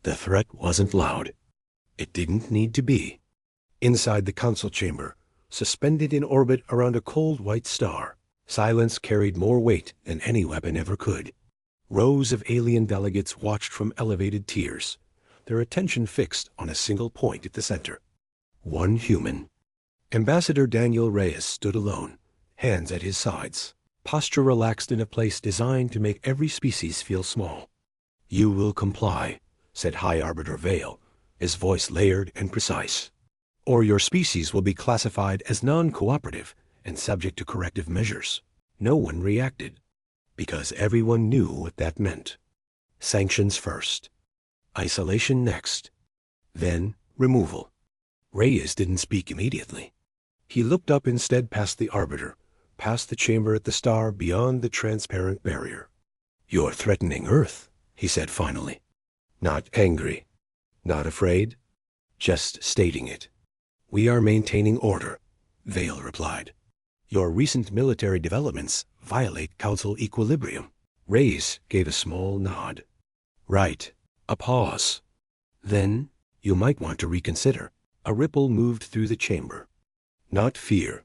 The threat wasn't loud. It didn't need to be. Inside the council chamber, suspended in orbit around a cold white star, silence carried more weight than any weapon ever could. Rows of alien delegates watched from elevated tiers, their attention fixed on a single point at the center. One human. Ambassador Daniel Reyes stood alone, hands at his sides, posture relaxed in a place designed to make every species feel small. "You will comply," said High Arbiter Vale, his voice layered and precise. "Or your species will be classified as non-cooperative and subject to corrective measures." No one reacted, because everyone knew what that meant. Sanctions first. Isolation next. Then removal. Reyes didn't speak immediately. He looked up instead past the Arbiter, past the chamber at the star beyond the transparent barrier. "You're threatening Earth," he said finally. Not angry, not afraid, just stating it. "We are maintaining order," Vale replied. "Your recent military developments violate Council equilibrium." Reyes gave a small nod. "Right." A pause. "Then you might want to reconsider." A ripple moved through the chamber. Not fear.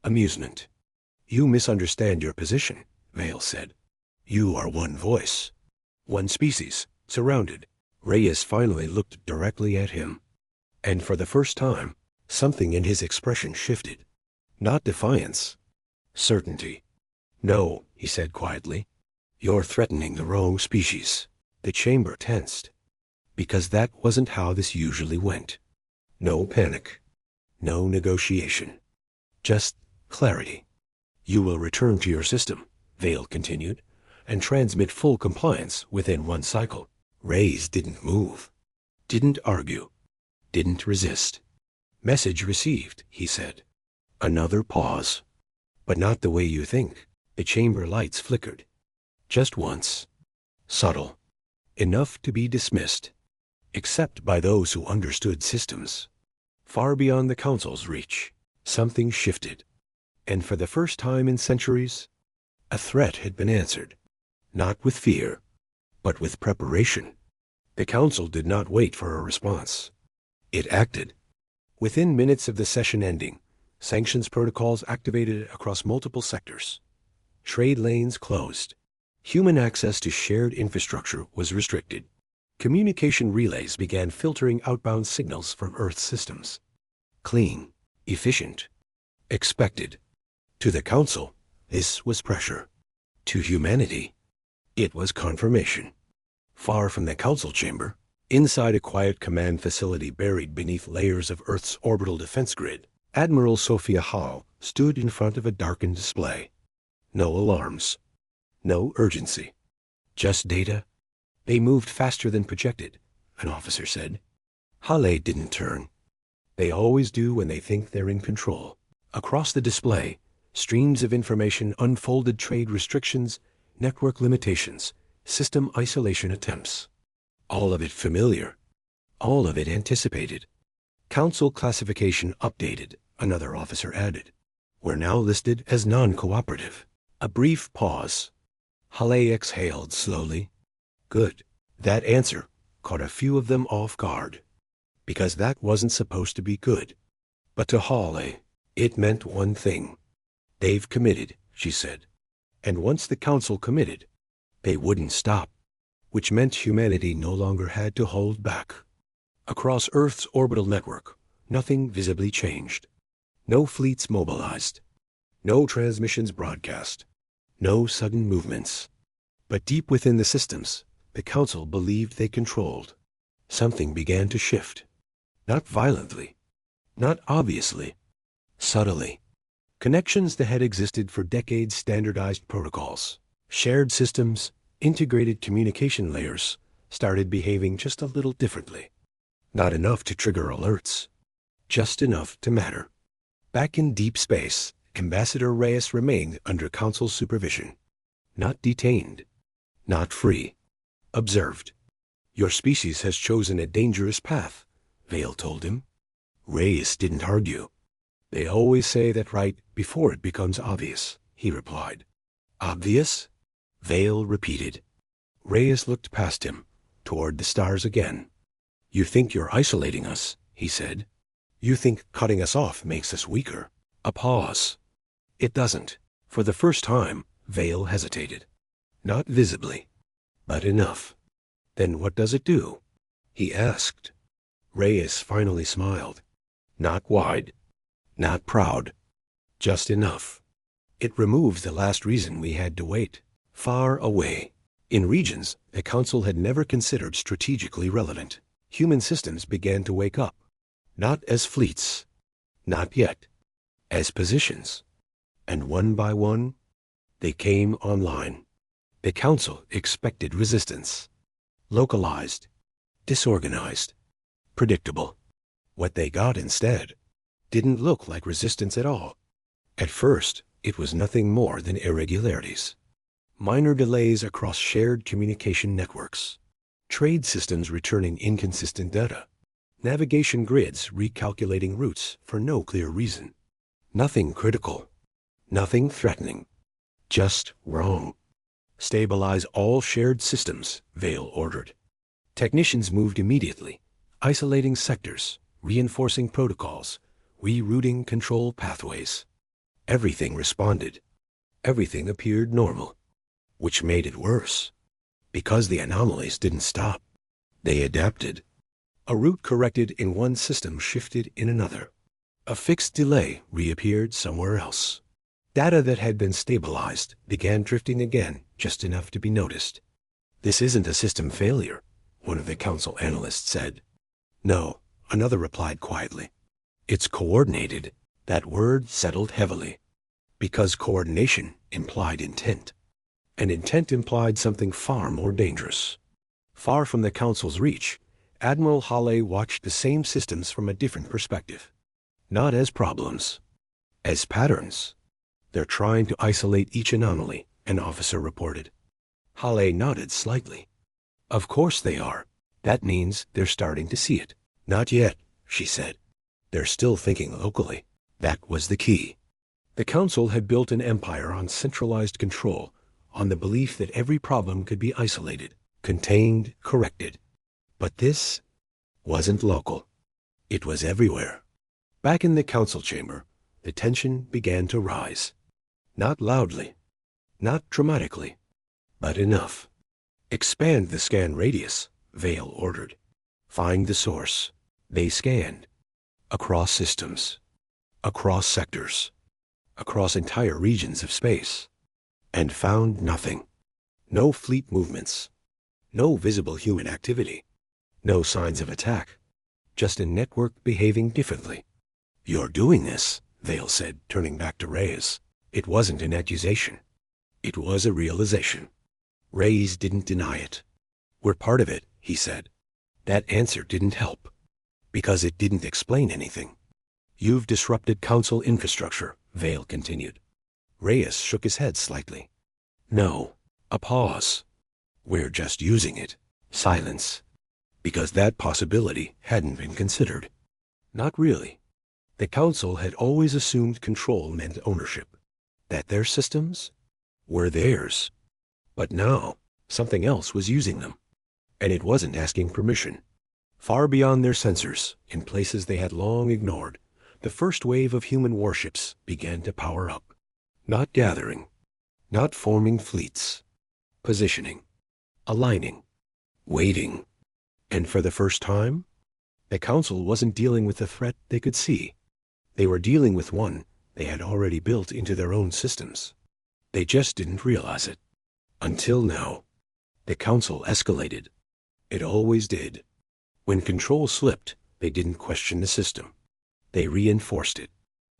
Amusement. "You misunderstand your position," Vale said. "You are one voice. One species, surrounded." Reyes finally looked directly at him. And for the first time, something in his expression shifted. Not defiance. Certainty. "No," he said quietly. "You're threatening the wrong species." The chamber tensed. Because that wasn't how this usually went. No panic. No negotiation. Just clarity. "You will return to your system," Vale continued, "and transmit full compliance within one cycle." Reyes didn't move. Didn't argue. Didn't resist. "Message received," he said. Another pause. "But not the way you think." The chamber lights flickered. Just once. Subtle. Enough to be dismissed. Except by those who understood systems. Far beyond the Council's reach, something shifted. And for the first time in centuries, a threat had been answered. Not with fear, but with preparation. The Council did not wait for a response. It acted. Within minutes of the session ending, sanctions protocols activated across multiple sectors. Trade lanes closed. Human access to shared infrastructure was restricted. Communication relays began filtering outbound signals from Earth systems. Clean, efficient, expected. To the Council, this was pressure. To humanity, it was confirmation. Far from the Council chamber, inside a quiet command facility buried beneath layers of Earth's orbital defense grid, Admiral Sophia Hall stood in front of a darkened display. No alarms. No urgency. Just data. "They moved faster than projected," an officer said. Halle didn't turn. They always do when they think they're in control. Across the display, streams of information unfolded: trade restrictions, network limitations, system isolation attempts. All of it familiar. All of it anticipated. "Council classification updated," another officer added. "We're now listed as non-cooperative." A brief pause. Halle exhaled slowly. Good. That answer caught a few of them off guard. Because that wasn't supposed to be good. But to Halle, it meant one thing. "They've committed," she said. And once the Council committed, they wouldn't stop. Which meant humanity no longer had to hold back. Across Earth's orbital network, nothing visibly changed. No fleets mobilized. No transmissions broadcast. No sudden movements. But deep within the systems, the Council believed they controlled. Something began to shift. Not violently. Not obviously. Subtly. Connections that had existed for decades, standardized protocols, shared systems, integrated communication layers, started behaving just a little differently. Not enough to trigger alerts. Just enough to matter. Back in deep space, Ambassador Reyes remained under Council supervision. Not detained. Not free. Observed. "Your species has chosen a dangerous path," Vale told him. Reyes didn't argue. "They always say that right before it becomes obvious," he replied. "Obvious?" Vale repeated. Reyes looked past him, toward the stars again. "You think you're isolating us," he said. "You think cutting us off makes us weaker." A pause. "It doesn't." For the first time, Vale hesitated. Not visibly, but enough. "Then what does it do?" he asked. Reyes finally smiled. Not wide, not proud, just enough. "It removes the last reason we had to wait. Far away, in regions a council had never considered strategically relevant, human systems began to wake up. Not as fleets, not yet, as positions. And one by one, they came online. The council expected resistance. Localized, disorganized, predictable. What they got instead didn't look like resistance at all. At first, it was nothing more than irregularities. Minor delays across shared communication networks. Trade systems returning inconsistent data. Navigation grids recalculating routes for no clear reason. Nothing critical. Nothing threatening. Just wrong. "Stabilize all shared systems," Vale ordered. Technicians moved immediately, isolating sectors, reinforcing protocols, rerouting control pathways. Everything responded. Everything appeared normal. Which made it worse. Because the anomalies didn't stop. They adapted. A route corrected in one system shifted in another. A fixed delay reappeared somewhere else. Data that had been stabilized began drifting again, just enough to be noticed. "This isn't a system failure," one of the council analysts said. "No," another replied quietly. "It's coordinated." That word settled heavily. Because coordination implied intent. And intent implied something far more dangerous. Far from the council's reach, Admiral Hale watched the same systems from a different perspective. Not as problems, as patterns. "They're trying to isolate each anomaly," an officer reported. Hale nodded slightly. "Of course they are. That means they're starting to see it." "Not yet," she said. "They're still thinking locally." That was the key. The council had built an empire on centralized control, on the belief that every problem could be isolated, contained, corrected. But this wasn't local. It was everywhere. Back in the council chamber, the tension began to rise. Not loudly, not dramatically, but enough. "Expand the scan radius," Vale ordered. "Find the source." They scanned. Across systems. Across sectors. Across entire regions of space. And found nothing. No fleet movements. No visible human activity. No signs of attack. Just a network behaving differently. "You're doing this," Vale said, turning back to Reyes. It wasn't an accusation. It was a realization. Reyes didn't deny it. "We're part of it," he said. That answer didn't help. Because it didn't explain anything. "You've disrupted council infrastructure," Vale continued. Reyes shook his head slightly. "No." A pause. "We're just using it." Silence. Because that possibility hadn't been considered. Not really. The council had always assumed control meant ownership. That their systems were theirs. But now, something else was using them. And it wasn't asking permission. Far beyond their sensors, in places they had long ignored, the first wave of human warships began to power up. Not gathering. Not forming fleets. Positioning. Aligning. Waiting. And for the first time, the council wasn't dealing with a threat they could see. They were dealing with one they had already built into their own systems. They just didn't realize it. Until now. The council escalated. It always did. When control slipped, they didn't question the system. They reinforced it.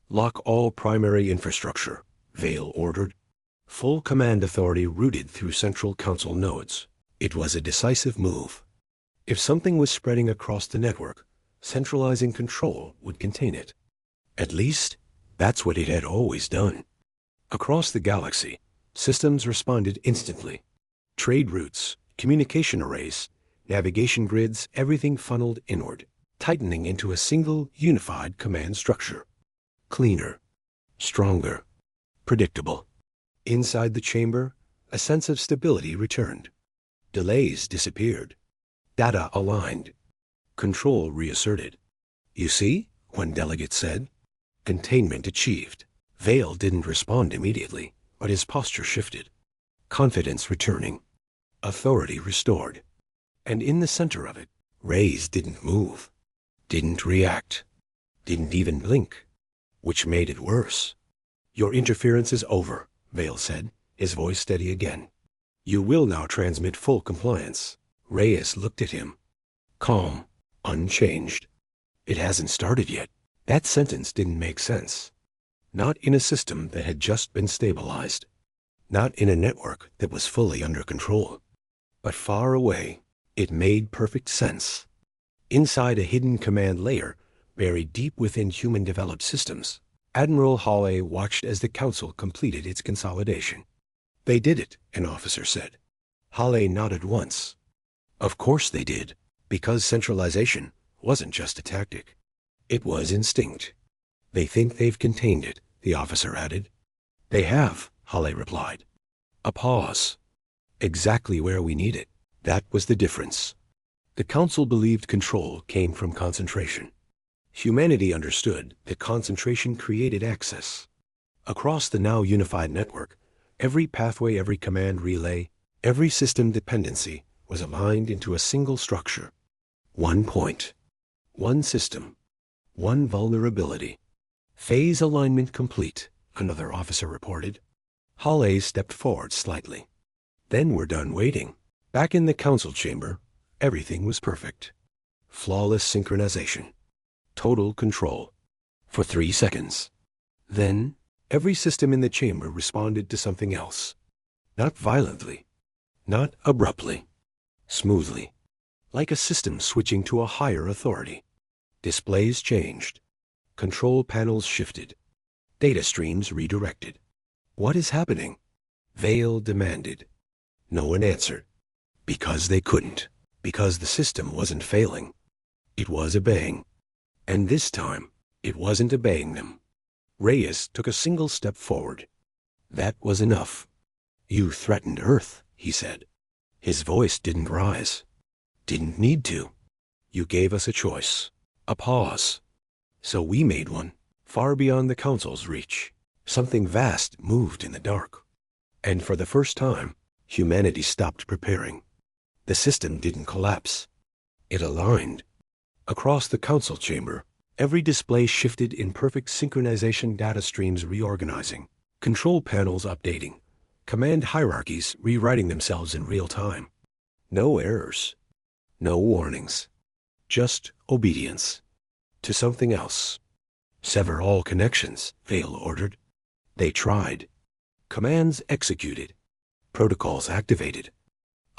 "Lock all primary infrastructure," Vale ordered. Full command authority routed through central council nodes. It was a decisive move. If something was spreading across the network, centralizing control would contain it. At least, that's what it had always done. Across the galaxy, systems responded instantly. Trade routes, communication arrays, navigation grids, everything funneled inward, tightening into a single, unified command structure. Cleaner, stronger, predictable. Inside the chamber, a sense of stability returned. Delays disappeared. Data aligned. Control reasserted. You see, one delegate said. Containment achieved. Vale didn't respond immediately, but his posture shifted. Confidence returning. Authority restored. And in the center of it, Reyes didn't move. Didn't react. Didn't even blink. Which made it worse. Your interference is over, Vale said, his voice steady again. You will now transmit full compliance. Reyes looked at him. Calm. Unchanged. It hasn't started yet. That sentence didn't make sense. Not in a system that had just been stabilized. Not in a network that was fully under control. But far away, it made perfect sense. Inside a hidden command layer, buried deep within human-developed systems, Admiral Hawley watched as the Council completed its consolidation. They did it, an officer said. Hawley nodded once. Of course they did, because centralization wasn't just a tactic. It was instinct. They think they've contained it, the officer added. They have, Hawley replied. A pause. Exactly where we need it. That was the difference. The Council believed control came from concentration. Humanity understood that concentration created access. Across the now unified network, every pathway, every command relay, every system dependency was aligned into a single structure. One point. One system. One vulnerability. Phase alignment complete, another officer reported. Hawley stepped forward slightly. Then we're done waiting. Back in the Council chamber, everything was perfect. Flawless synchronization. Total control. For 3 seconds. Then, every system in the chamber responded to something else. Not violently. Not abruptly. Smoothly. Like a system switching to a higher authority. Displays changed. Control panels shifted. Data streams redirected. What is happening? Vale demanded. No one answered. Because they couldn't. Because the system wasn't failing. It was obeying. And this time, it wasn't obeying them. Reyes took a single step forward. That was enough. You threatened Earth, he said. His voice didn't rise. Didn't need to. You gave us a choice. A pause. So we made one, far beyond the Council's reach. Something vast moved in the dark. And for the first time, humanity stopped preparing. The system didn't collapse. It aligned. Across the Council chamber, every display shifted in perfect synchronization, data streams reorganizing, control panels updating, command hierarchies rewriting themselves in real time. No errors. No warnings. Just obedience. To something else. Sever all connections, Vale ordered. They tried. Commands executed. Protocols activated.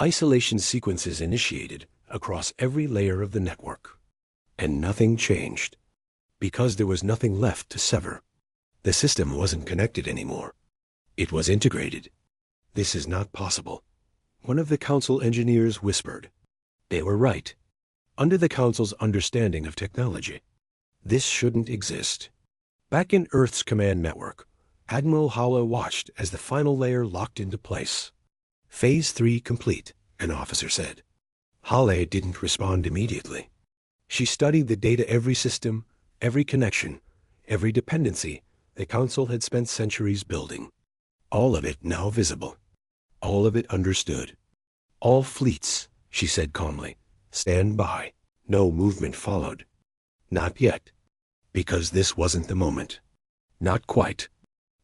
Isolation sequences initiated across every layer of the network. And nothing changed. Because there was nothing left to sever. The system wasn't connected anymore. It was integrated. This is not possible. One of the Council engineers whispered. They were right. Under the Council's understanding of technology, this shouldn't exist. Back in Earth's command network, Admiral Howler watched as the final layer locked into place. Phase 3 complete, an officer said. Hawley didn't respond immediately. She studied the data, every system, every connection, every dependency the Council had spent centuries building. All of it now visible. All of it understood. All fleets, she said calmly, stand by. No movement followed. Not yet. Because this wasn't the moment. Not quite.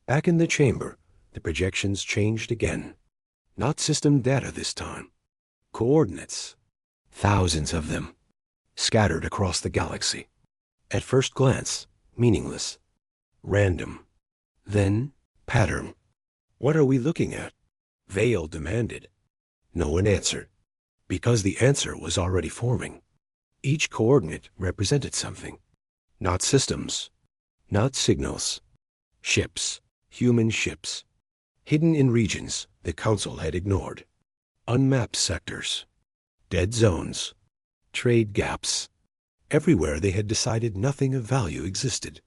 Back in the chamber, the projections changed again. Not system data this time. Coordinates. Thousands of them. Scattered across the galaxy. At first glance, meaningless. Random. Then, pattern. What are we looking at? Vale demanded. No one answered. Because the answer was already forming. Each coordinate represented something. Not systems. Not signals. Ships. Human ships. Hidden in regions the Council had ignored. Unmapped sectors. Dead zones. Trade gaps. Everywhere they had decided nothing of value existed.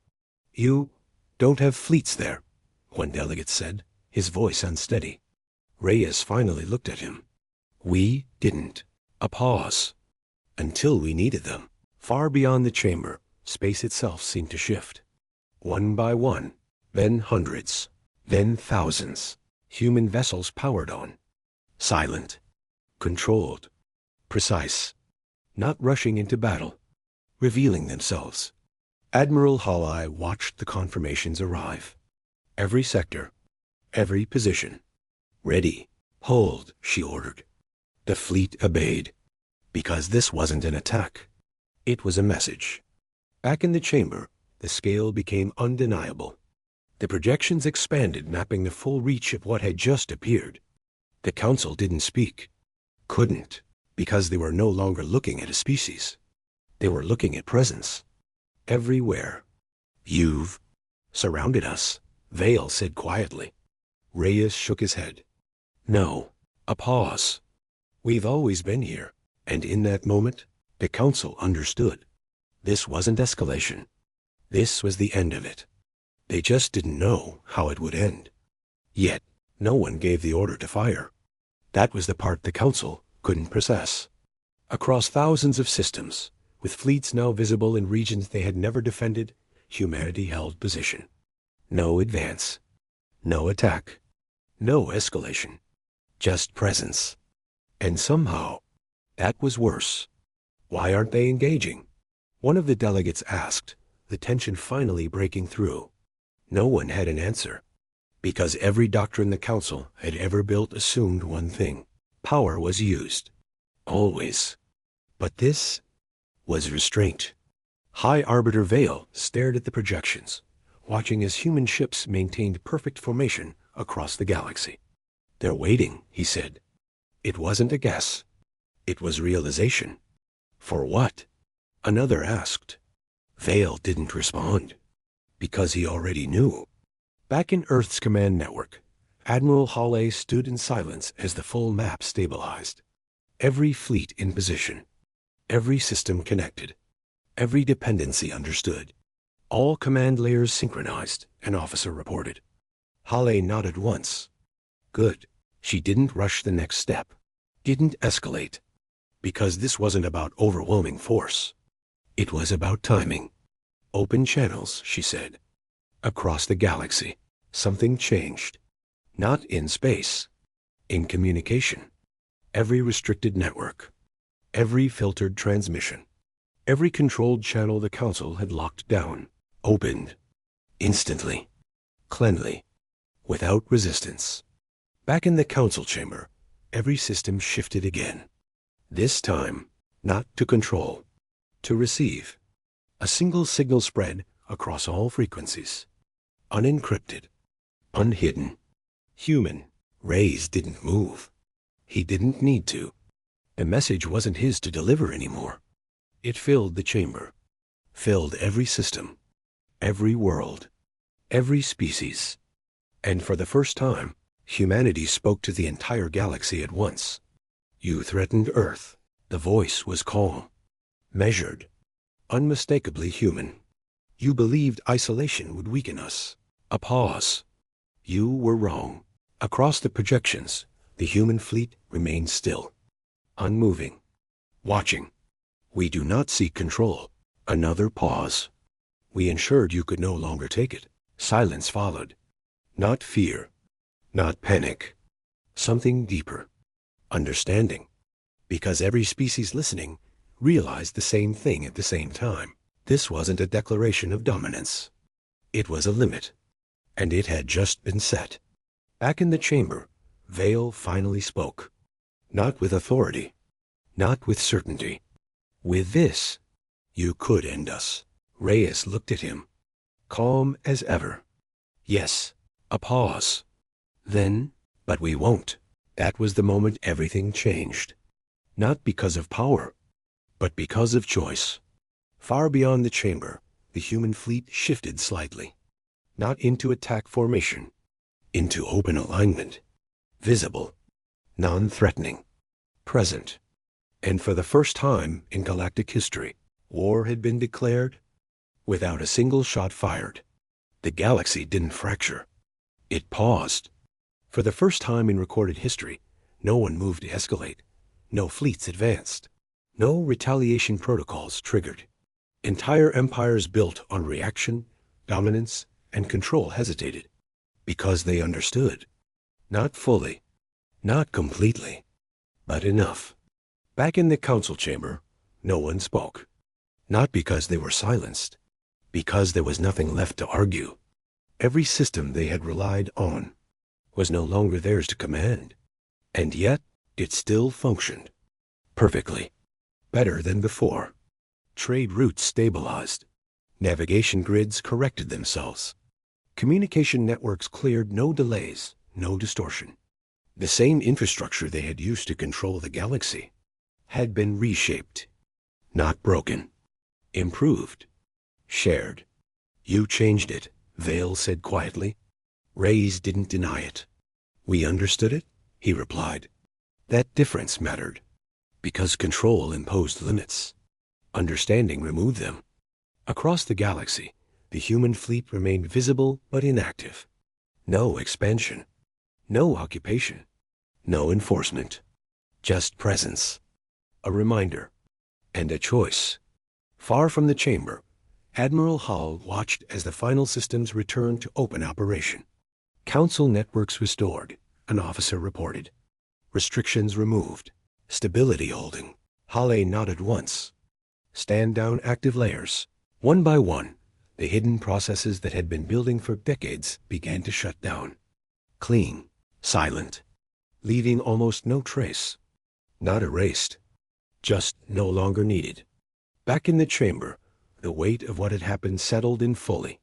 You don't have fleets there, one delegate said, his voice unsteady. Reyes finally looked at him. We didn't. A pause. until we needed them. Far beyond the chamber, space itself seemed to shift. One by one, then hundreds, then thousands, human vessels powered on. Silent, controlled, precise, not rushing into battle, revealing themselves. Admiral Hawley watched the confirmations arrive. Every sector, every position. Ready, hold, she ordered. The fleet obeyed, because this wasn't an attack. It was a message. Back in the chamber, the scale became undeniable. The projections expanded, mapping the full reach of what had just appeared. The council didn't speak. Couldn't, because they were no longer looking at a species. They were looking at presence. Everywhere. You've surrounded us, Vale said quietly. Reyes shook his head. No. A pause. We've always been here, and in that moment, the council understood. This wasn't escalation. This was the end of it. They just didn't know how it would end. Yet, no one gave the order to fire. That was the part the council couldn't process. Across thousands of systems, with fleets now visible in regions they had never defended, humanity held position. No advance. No attack. No escalation. Just presence. And somehow, that was worse. Why aren't they engaging? One of the delegates asked, the tension finally breaking through. No one had an answer. Because every doctrine the council had ever built assumed one thing. Power was used. Always. But this was restraint. High Arbiter Vale stared at the projections, watching as human ships maintained perfect formation across the galaxy. They're waiting, he said. It wasn't a guess. It was realization. For what? Another asked. Vale didn't respond. Because he already knew. Back in Earth's command network, Admiral Hawley stood in silence as the full map stabilized. Every fleet in position. Every system connected. Every dependency understood. All command layers synchronized, an officer reported. Hawley nodded once. Good. She didn't rush the next step. Didn't escalate. Because this wasn't about overwhelming force. It was about timing. Open channels, she said. Across the galaxy, something changed. Not in space. In communication. Every restricted network. Every filtered transmission. Every controlled channel the council had locked down. Opened. Instantly. Cleanly. Without resistance. Back in the council chamber, every system shifted again. This time, not to control. To receive. A single signal spread across all frequencies. Unencrypted. Unhidden. Human. Reyes didn't move. He didn't need to. The message wasn't his to deliver anymore. It filled the chamber. Filled every system. Every world. Every species. And for the first time, humanity spoke to the entire galaxy at once. You threatened Earth. The voice was calm. Measured. Unmistakably human. You believed isolation would weaken us. A pause. You were wrong. Across the projections, the human fleet remained still. Unmoving. Watching. We do not seek control. Another pause. We ensured you could no longer take it. Silence followed. Not fear. Not panic. Something deeper. Understanding. Because every species listening realized the same thing at the same time. This wasn't a declaration of dominance. It was a limit. And it had just been set. Back in the chamber, Vale finally spoke. Not with authority. Not with certainty. With this, you could end us. Reyes looked at him. Calm as ever. Yes. A pause. Then, but we won't. That was the moment everything changed. Not because of power, but because of choice. Far beyond the chamber, the human fleet shifted slightly. Not into attack formation. Into open alignment. Visible. Non-threatening. Present. And for the first time in galactic history, war had been declared without a single shot fired. The galaxy didn't fracture. It paused. For the first time in recorded history, no one moved to escalate. No fleets advanced. No retaliation protocols triggered. Entire empires built on reaction, dominance, and control hesitated. Because they understood. Not fully. Not completely. But enough. Back in the council chamber, no one spoke. Not because they were silenced. Because there was nothing left to argue. Every system they had relied on was no longer theirs to command. And yet, it still functioned. Perfectly. Better than before. Trade routes stabilized. Navigation grids corrected themselves. Communication networks cleared no delays, no distortion. The same infrastructure they had used to control the galaxy had been reshaped. Not broken. Improved. Shared. You changed it, Vale said quietly. Reyes didn't deny it. We understood it, he replied. That difference mattered. Because control imposed limits. Understanding removed them. Across the galaxy, the human fleet remained visible but inactive. No expansion. No occupation. No enforcement. Just presence. A reminder. And a choice. Far from the chamber, Admiral Hull watched as the final systems returned to open operation. Council networks restored, an officer reported. Restrictions removed. Stability holding. Halle nodded once. Stand down active layers. One by one, the hidden processes that had been building for decades began to shut down. Clean. Silent. Leaving almost no trace. Not erased. Just no longer needed. Back in the chamber, the weight of what had happened settled in fully.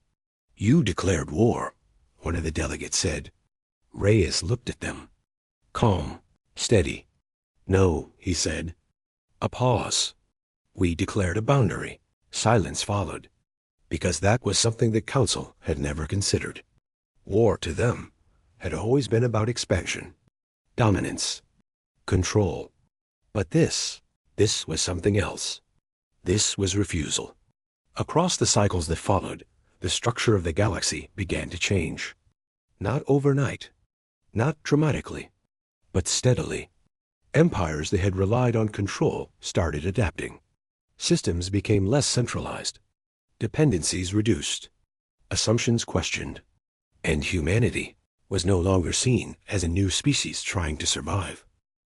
You declared war, one of the delegates said. Reyes looked at them. Calm. Steady. No, he said. A pause. We declared a boundary. Silence followed. Because that was something the Council had never considered. War to them had always been about expansion. Dominance. Control. But this was something else. This was refusal. Across the cycles that followed, the structure of the galaxy began to change. Not overnight. Not dramatically. But steadily. Empires that had relied on control started adapting. Systems became less centralized. Dependencies reduced. Assumptions questioned. And humanity was no longer seen as a new species trying to survive.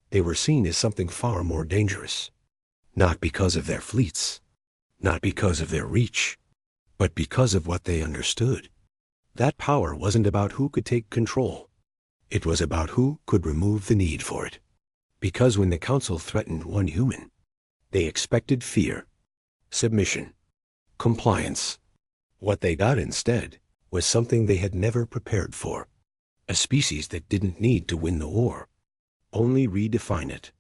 They were seen as something far more dangerous. Not because of their fleets. Not because of their reach. But because of what they understood. That power wasn't about who could take control. It was about who could remove the need for it. Because when the Council threatened one human, they expected fear, submission, compliance. What they got instead was something they had never prepared for. A species that didn't need to win the war, only redefine it.